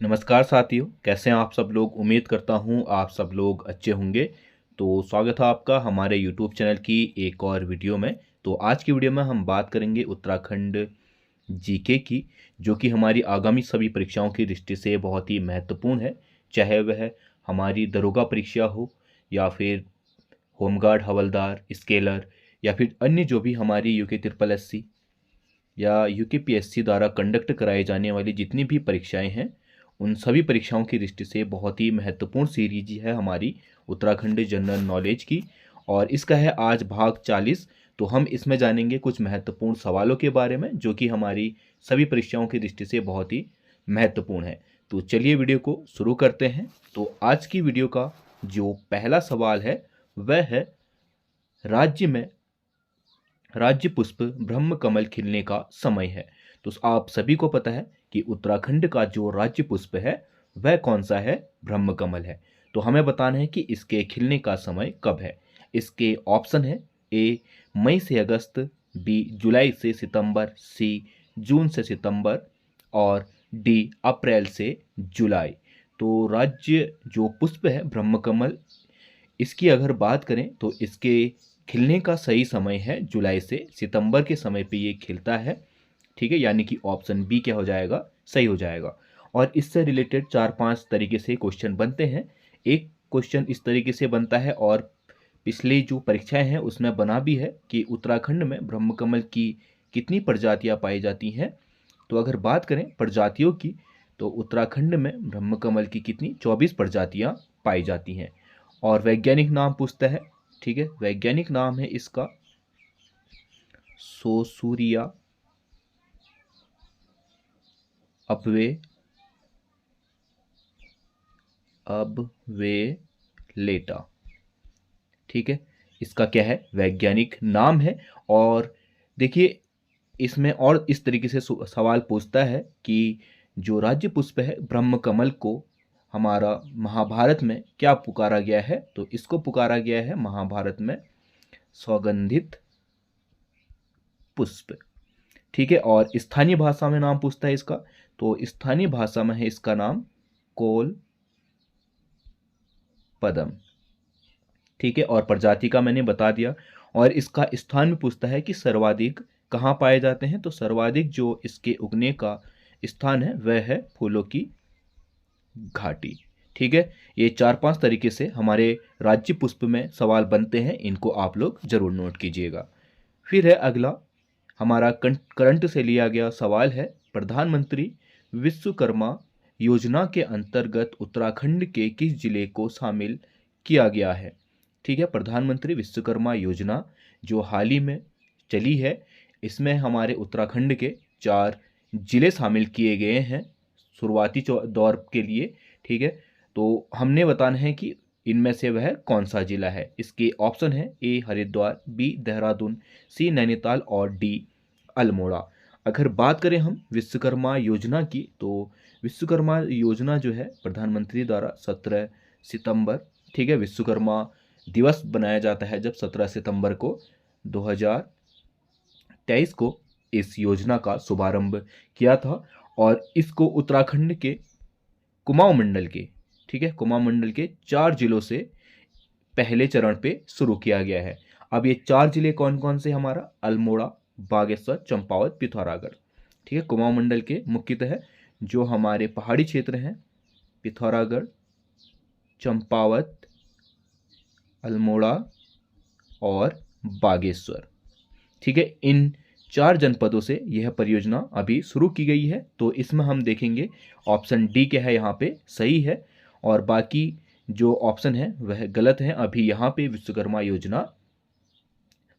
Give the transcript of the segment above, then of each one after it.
नमस्कार साथियों, कैसे हैं आप सब लोग। उम्मीद करता हूं आप सब लोग अच्छे होंगे। तो स्वागत है आपका हमारे YouTube चैनल की एक और वीडियो में। तो आज की वीडियो में हम बात करेंगे उत्तराखंड जीके की, जो कि हमारी आगामी सभी परीक्षाओं की दृष्टि से बहुत ही महत्वपूर्ण है। चाहे वह हमारी दरोगा परीक्षा हो या फिर होमगार्ड, हवलदार, स्केलर या फिर अन्य जो भी हमारी यूके ट्रिपल एससी या यूकेपीएससी द्वारा कंडक्ट कराई जाने वाली जितनी भी परीक्षाएं हैं, उन सभी परीक्षाओं की दृष्टि से बहुत ही महत्वपूर्ण सीरीज है हमारी उत्तराखंड जनरल नॉलेज की। और इसका है आज भाग 40। तो हम इसमें जानेंगे कुछ महत्वपूर्ण सवालों के बारे में जो कि हमारी सभी परीक्षाओं की दृष्टि से बहुत ही महत्वपूर्ण है। तो चलिए वीडियो को शुरू करते हैं। तो आज की वीडियो का जो पहला सवाल है वह है, राज्य में राज्य पुष्प ब्रह्म कमल खिलने का समय है। तो आप सभी को पता है कि उत्तराखंड का जो राज्य पुष्प है वह कौन सा है, ब्रह्म कमल है। तो हमें बताना है कि इसके खिलने का समय कब है। इसके ऑप्शन है, ए मई से अगस्त, बी जुलाई से सितंबर, सी जून से सितंबर और डी अप्रैल से जुलाई। तो राज्य जो पुष्प है ब्रह्म कमल, इसकी अगर बात करें तो इसके खिलने का सही समय है जुलाई से सितंबर के समय पे ये खिलता है। ठीक है, यानी कि ऑप्शन बी क्या हो जाएगा, सही हो जाएगा। और इससे रिलेटेड 4-5 तरीके से क्वेश्चन बनते हैं। एक क्वेश्चन इस तरीके से बनता है और पिछली जो परीक्षाएं हैं उसमें बना भी है कि उत्तराखंड में ब्रह्मकमल की कितनी प्रजातियां पाई जाती हैं। तो अगर बात करें प्रजातियों की, तो उत्तराखंड में ब्रह्मकमल की कितनी 24 प्रजातियां पाई जाती हैं। और वैज्ञानिक नाम पूछता है। ठीक है, वैज्ञानिक नाम है इसका सोसूरिया अबवे लेटा। ठीक है, इसका क्या है, वैज्ञानिक नाम है। और देखिए, इसमें और इस तरीके से सवाल पूछता है कि जो राज्य पुष्प है ब्रह्म कमल को हमारा महाभारत में क्या पुकारा गया है। तो इसको पुकारा गया है महाभारत में सौगंधित पुष्प। ठीक है, और स्थानीय भाषा में नाम पूछता है इसका। तो स्थानीय भाषा में है इसका नाम कोल पदम। ठीक है, और प्रजाति का मैंने बता दिया। और इसका स्थान भी पूछता है कि सर्वाधिक कहाँ पाए जाते हैं। तो सर्वाधिक जो इसके उगने का स्थान है वह है फूलों की घाटी। ठीक है, ये 4-5 तरीके से हमारे राज्य पुष्प में सवाल बनते हैं, इनको आप लोग जरूर नोट कीजिएगा। फिर है अगला, हमारा करंट से लिया गया सवाल है, प्रधानमंत्री विश्वकर्मा योजना के अंतर्गत उत्तराखंड के किस जिले को शामिल किया गया है। ठीक है, प्रधानमंत्री विश्वकर्मा योजना जो हाल ही में चली है, इसमें हमारे उत्तराखंड के 4 जिले शामिल किए गए हैं शुरुआती दौर के लिए। ठीक है, तो हमने बताना है कि इनमें से वह कौन सा जिला है। इसके ऑप्शन है, ए हरिद्वार, बी देहरादून, सी नैनीताल और डी अल्मोड़ा। अगर बात करें हम विश्वकर्मा योजना की, तो विश्वकर्मा योजना जो है प्रधानमंत्री द्वारा 17 सितंबर, ठीक है, विश्वकर्मा दिवस बनाया जाता है जब 17 सितंबर को 2023 को इस योजना का शुभारंभ किया था। और इसको उत्तराखंड के कुमाऊं मंडल के, ठीक है, कुमाऊं मंडल के 4 जिलों से पहले चरण पे शुरू किया गया है। अब ये 4 जिले कौन कौन से, हमारा अल्मोड़ा, बागेश्वर, चंपावत, पिथौरागढ़। ठीक है, कुमाऊं मंडल के मुख्यतः जो हमारे पहाड़ी क्षेत्र हैं, पिथौरागढ़, चंपावत, अल्मोड़ा और बागेश्वर। ठीक है, इन 4 जनपदों से यह परियोजना अभी शुरू की गई है। तो इसमें हम देखेंगे ऑप्शन डी क्या है, यहाँ पे सही है। और बाकी जो ऑप्शन है वह गलत है। अभी यहाँ पे विश्वकर्मा योजना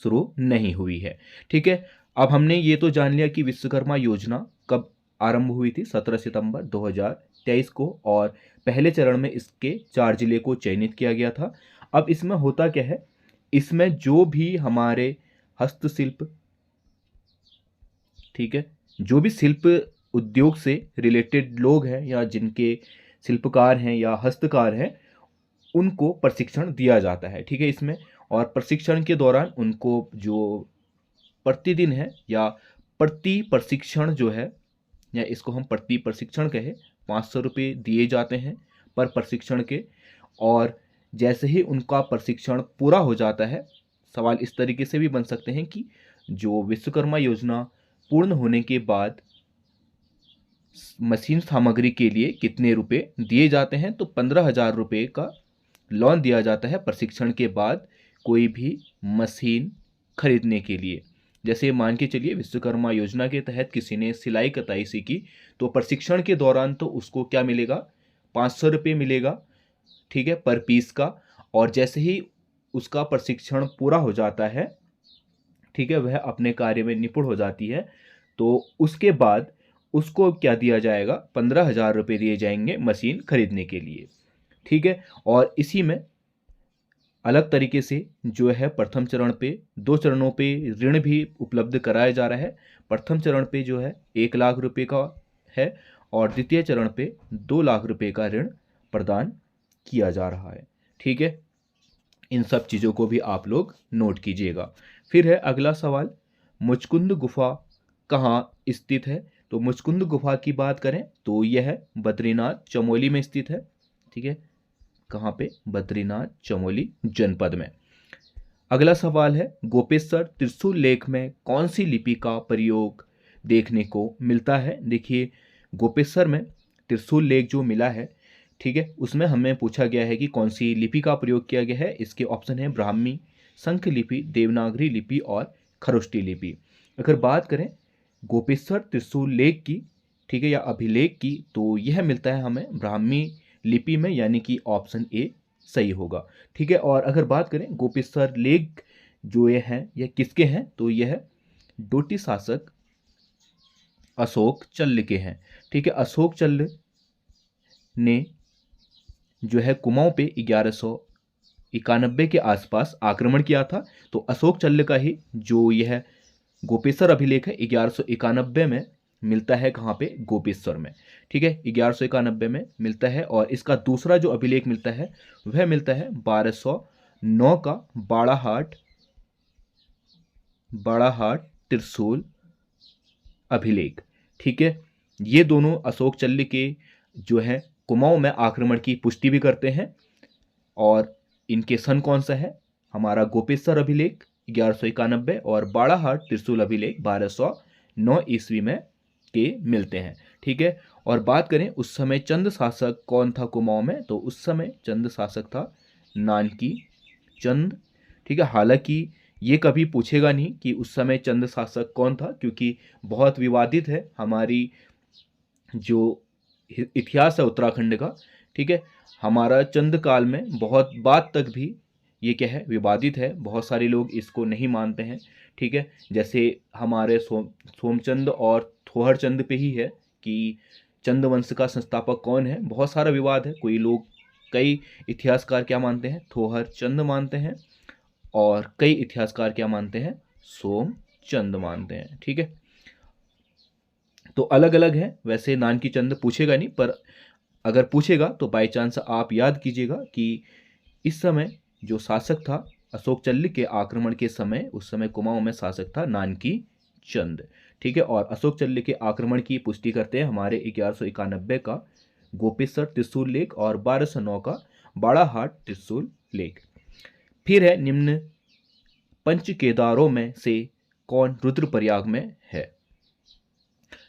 शुरू नहीं हुई है। ठीक है, अब हमने ये तो जान लिया कि विश्वकर्मा योजना कब आरंभ हुई थी, 17 सितंबर 2023 को। और पहले चरण में इसके 4 जिले को चयनित किया गया था। अब इसमें होता क्या है, इसमें जो भी हमारे हस्तशिल्प, ठीक है, जो भी शिल्प उद्योग से रिलेटेड लोग हैं या जिनके शिल्पकार हैं या हस्तकार हैं, उनको प्रशिक्षण दिया जाता है। ठीक है, इसमें और प्रशिक्षण के दौरान उनको जो प्रतिदिन है या प्रति प्रशिक्षण जो है, या इसको हम प्रति प्रशिक्षण कहें, 500 रुपये दिए जाते हैं पर प्रशिक्षण के। और जैसे ही उनका प्रशिक्षण पूरा हो जाता है, सवाल इस तरीके से भी बन सकते हैं कि जो विश्वकर्मा योजना पूर्ण होने के बाद मशीन सामग्री के लिए कितने रुपए दिए जाते हैं, तो 15,000 रुपये का लोन दिया जाता है प्रशिक्षण के बाद कोई भी मशीन खरीदने के लिए। जैसे मान के चलिए विश्वकर्मा योजना के तहत किसी ने सिलाई कताई सीखी, तो प्रशिक्षण के दौरान तो उसको क्या मिलेगा, 500 रुपये मिलेगा, ठीक है, पर पीस का। और जैसे ही उसका प्रशिक्षण पूरा हो जाता है, ठीक है, वह अपने कार्य में निपुण हो जाती है, तो उसके बाद उसको क्या दिया जाएगा, 15,000 रुपये दिए जाएंगे मशीन खरीदने के लिए, ठीक है। और इसी में अलग तरीके से जो है प्रथम चरण पे 2 चरणों पे ऋण भी उपलब्ध कराया जा रहा है। प्रथम चरण पे जो है 1 लाख रुपए का है और द्वितीय चरण पे 2 लाख रुपए का ऋण प्रदान किया जा रहा है, ठीक है। इन सब चीज़ों को भी आप लोग नोट कीजिएगा। फिर है अगला सवाल, मुचकुंद गुफा कहाँ स्थित है। तो मुचकुंद गुफा की बात करें तो यह बद्रीनाथ चमोली में स्थित है, ठीक है। कहाँ पे, बद्रीनाथ चमोली जनपद में। अगला सवाल है, गोपेश्वर त्रिशूल लेख में कौन सी लिपि का प्रयोग देखने को मिलता है। देखिए गोपेश्वर में त्रिशूल लेख जो मिला है, ठीक है, उसमें हमें पूछा गया है कि कौन सी लिपि का प्रयोग किया गया है। इसके ऑप्शन है ब्राह्मी, शंख लिपि, देवनागरी लिपि और खरोष्टी लिपि। अगर बात करें गोपेश्वर त्रिशूल लेख की, ठीक है, या अभिलेख की, तो यह मिलता है हमें ब्राह्मी लिपि में, यानी कि ऑप्शन ए सही होगा, ठीक है। और अगर बात करें गोपेश्वर लेख जो ये हैं यह किसके हैं, तो यह डोटी शासक अशोक चल्ल के हैं, ठीक है। अशोक चल्ल ने जो है कुमाऊं पे 1191 के आसपास आक्रमण किया था। तो अशोक चल्ल का ही जो यह गोपेश्वर अभिलेख है 1191 में मिलता है, कहाँ पे, गोपेश्वर में, ठीक है, 1191 में मिलता है। और इसका दूसरा जो अभिलेख मिलता है वह मिलता है 1209 का बाड़ाहाट त्रिशूल अभिलेख, ठीक है। ये दोनों अशोक चल्ल के जो है कुमाऊं में आक्रमण की पुष्टि भी करते हैं। और इनके सन कौन सा है, हमारा गोपेश्वर अभिलेख 1191 और बाड़ाहाट त्रिशूल अभिलेख 1209 ईस्वी में के मिलते हैं, ठीक है। और बात करें उस समय चंद शासक कौन था कुमाऊं में, तो उस समय चंद शासक था नानकी चंद, ठीक है। हालांकि ये कभी पूछेगा नहीं कि उस समय चंद शासक कौन था, क्योंकि बहुत विवादित है हमारी जो इतिहास है उत्तराखंड का, ठीक है। हमारा चंद काल में बहुत बाद तक भी ये क्या है, विवादित है, बहुत सारे लोग इसको नहीं मानते हैं, ठीक है। जैसे हमारे सोमचंद और थोहर चंद पे ही है कि चंद वंश का संस्थापक कौन है, बहुत सारा विवाद है। कोई लोग, कई इतिहासकार क्या मानते हैं, थोहर चंद मानते हैं, और कई इतिहासकार क्या मानते हैं, सोमचंद मानते हैं, ठीक है। तो अलग अलग है, वैसे नानकी चंद पूछेगा नहीं, पर अगर पूछेगा तो बाय चांस आप याद कीजिएगा कि इस समय जो शासक था अशोक चल्ल के आक्रमण के समय, उस समय कुमाऊं में शासक था नानकी चंद, ठीक है। और अशोक चल्ल के आक्रमण की पुष्टि करते हैं हमारे 1191 का गोपेश्वर त्रिशूल लेख और 1209 का बाड़ाहाट त्रिशूल लेख। फिर है, निम्न पंच केदारों में से कौन रुद्रप्रयाग में है,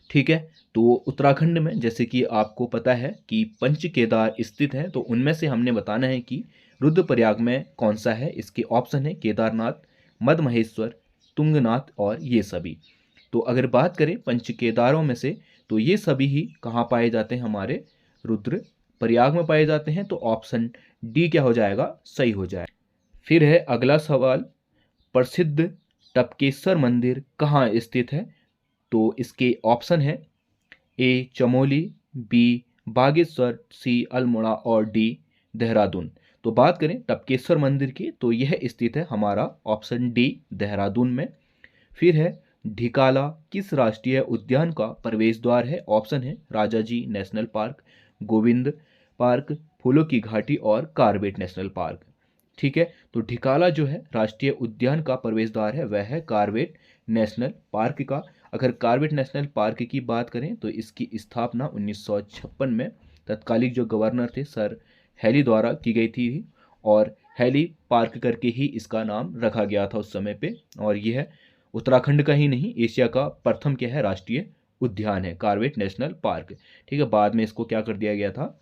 ठीक है। तो उत्तराखंड में जैसे कि आपको पता है कि पंच केदार स्थित है, तो उनमें से हमने बताना है कि रुद्रप्रयाग में कौन सा है। इसके ऑप्शन है केदारनाथ, मदमहेश्वर, तुंगनाथ और ये सभी। तो अगर बात करें पंच केदारों में से, तो ये सभी ही कहाँ पाए जाते हैं, हमारे रुद्रप्रयाग में पाए जाते हैं। तो ऑप्शन डी क्या हो जाएगा, सही हो जाएगा। फिर है अगला सवाल, प्रसिद्ध टपकेश्वर मंदिर कहाँ स्थित है। तो इसके ऑप्शन है ए चमोली, बी बागेश्वर, सी अल्मोड़ा और डी देहरादून। तो बात करें टपकेश्वर मंदिर की, तो यह स्थित है हमारा ऑप्शन डी देहरादून में। फिर है, ढिकाला किस राष्ट्रीय उद्यान का प्रवेश द्वार है। ऑप्शन है Rajaji national park, Govind park, फूलों की घाटी और कार्बेट नेशनल पार्क, ठीक है। तो ढिकाला जो है राष्ट्रीय उद्यान का प्रवेश द्वार है, वह है कार्बेट नेशनल पार्क का। अगर कॉर्बेट नेशनल पार्क की बात करें तो इसकी स्थापना 1956 में तत्कालिक जो गवर्नर थे सर हैली द्वारा की गई थी और हैली पार्क करके ही इसका नाम रखा गया था उस समय पे। और यह उत्तराखंड का ही नहीं, एशिया का प्रथम क्या है, राष्ट्रीय उद्यान है कॉर्बेट नेशनल पार्क। ठीक है, बाद में इसको क्या कर दिया गया था,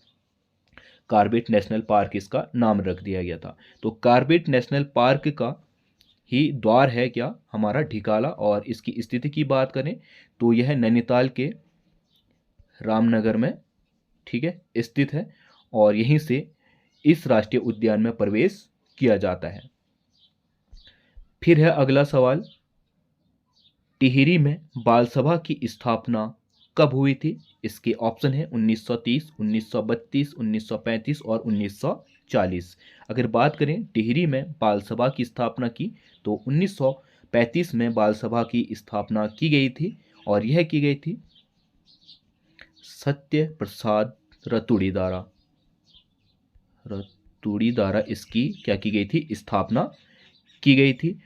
कॉर्बेट नेशनल पार्क इसका नाम रख दिया गया था। तो कॉर्बेट नेशनल पार्क का ही द्वार है क्या, हमारा ढिकाला। और इसकी स्थिति की बात करें तो यह नैनीताल के रामनगर में, ठीक है, स्थित है और यहीं से इस राष्ट्रीय उद्यान में प्रवेश किया जाता है। फिर है अगला सवाल, टिहरी में बाल सभा की स्थापना कब हुई थी? इसके ऑप्शन है 1930, 1932, 1935 और 1940। अगर बात करें टिहरी में बाल सभा की स्थापना की तो 1935 में बाल सभा की स्थापना की गई थी और यह की गई थी सत्य प्रसाद रतुड़ी द्वारा इसकी क्या की गई थी, स्थापना की गई थी।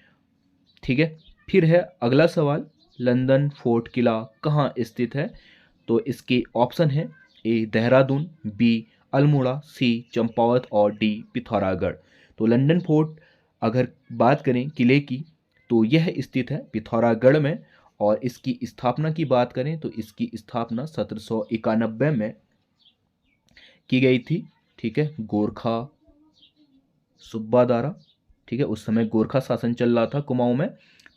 ठीक है, फिर है अगला सवाल, लंदन फोर्ट किला कहाँ स्थित है? तो इसके ऑप्शन है ए देहरादून, बी अल्मोड़ा, सी चंपावत और डी पिथौरागढ़। तो लंदन फोर्ट अगर बात करें किले की तो यह स्थित है पिथौरागढ़ में और इसकी स्थापना की बात करें तो इसकी स्थापना 1791 में की गई थी। ठीक है, गोरखा सुब्बा द्वारा। ठीक है, उस समय गोरखा शासन चल रहा था कुमाऊं में,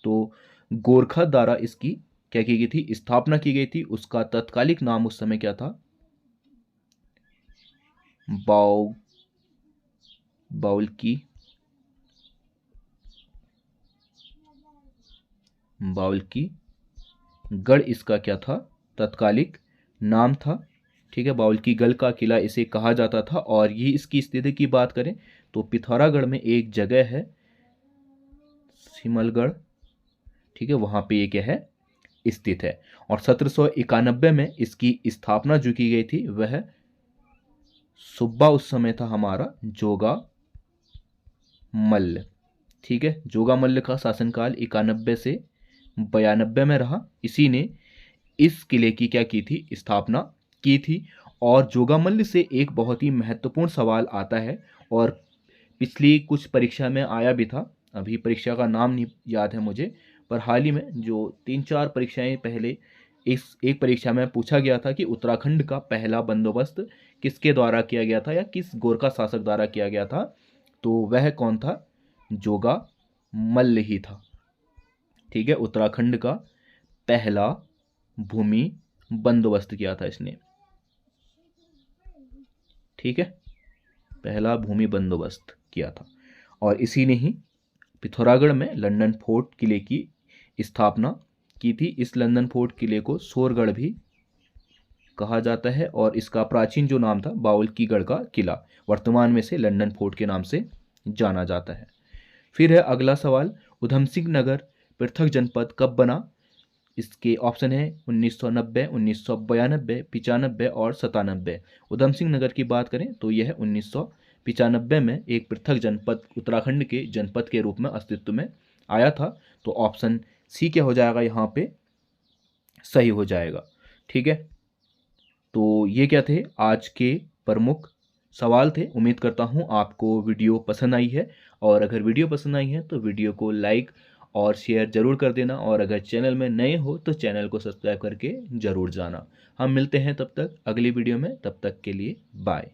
तो गोरखा द्वारा इसकी क्या की गई थी, स्थापना की गई थी। उसका तत्कालिक नाम उस समय क्या था, बावलकी गढ़ इसका क्या था, तत्कालिक नाम था। ठीक है, बावलकी गढ़ का किला इसे कहा जाता था। और ये इसकी स्थिति की बात करें तो पिथौरागढ़ में एक जगह है सिमलगढ़, ठीक है, वहां पे ये क्या है, स्थित है। और 1791 में इसकी स्थापना जो की गई थी वह सुब्बा उस समय था हमारा जोगा मल्ल। ठीक है, जोगा मल्ल का शासनकाल 91 से 92 में रहा। इसी ने इस किले की क्या की थी, स्थापना की थी। और जोगामल्ल से एक बहुत ही महत्वपूर्ण सवाल आता है और पिछली कुछ परीक्षा में आया भी था, अभी परीक्षा का नाम नहीं याद है मुझे, पर हाल ही में जो 3-4 परीक्षाएं पहले इस एक परीक्षा में पूछा गया था कि उत्तराखंड का पहला बंदोबस्त किसके द्वारा किया गया था या किस गोरखा शासक द्वारा किया गया था, तो वह कौन था, जोगा मल्ल ही था। ठीक है, उत्तराखंड का पहला भूमि बंदोबस्त किया था इसने। ठीक है, पहला भूमि बंदोबस्त किया था और इसी ने ही पिथौरागढ़ में लंदन फोर्ट किले की स्थापना की थी। इस लंदन फोर्ट किले को सोरगढ़ भी कहा जाता है और इसका प्राचीन जो नाम था बावलकीगढ़ का किला, वर्तमान में से लंदन फोर्ट के नाम से जाना जाता है। फिर है अगला सवाल, उधम सिंह नगर पृथक जनपद कब बना? इसके ऑप्शन है 1990, 1992, 95 और 97। उधम सिंह नगर की बात करें तो यह 1995 में एक पृथक जनपद उत्तराखंड के जनपद के रूप में अस्तित्व में आया था। तो ऑप्शन सी क्या हो जाएगा, यहाँ पे सही हो जाएगा। ठीक है, तो ये क्या थे आज के प्रमुख सवाल थे। उम्मीद करता हूँ आपको वीडियो पसंद आई है और अगर वीडियो पसंद आई है तो वीडियो को लाइक और शेयर ज़रूर कर देना और अगर चैनल में नए हो तो चैनल को सब्सक्राइब करके ज़रूर जाना। हम मिलते हैं तब तक अगली वीडियो में, तब तक के लिए बाय।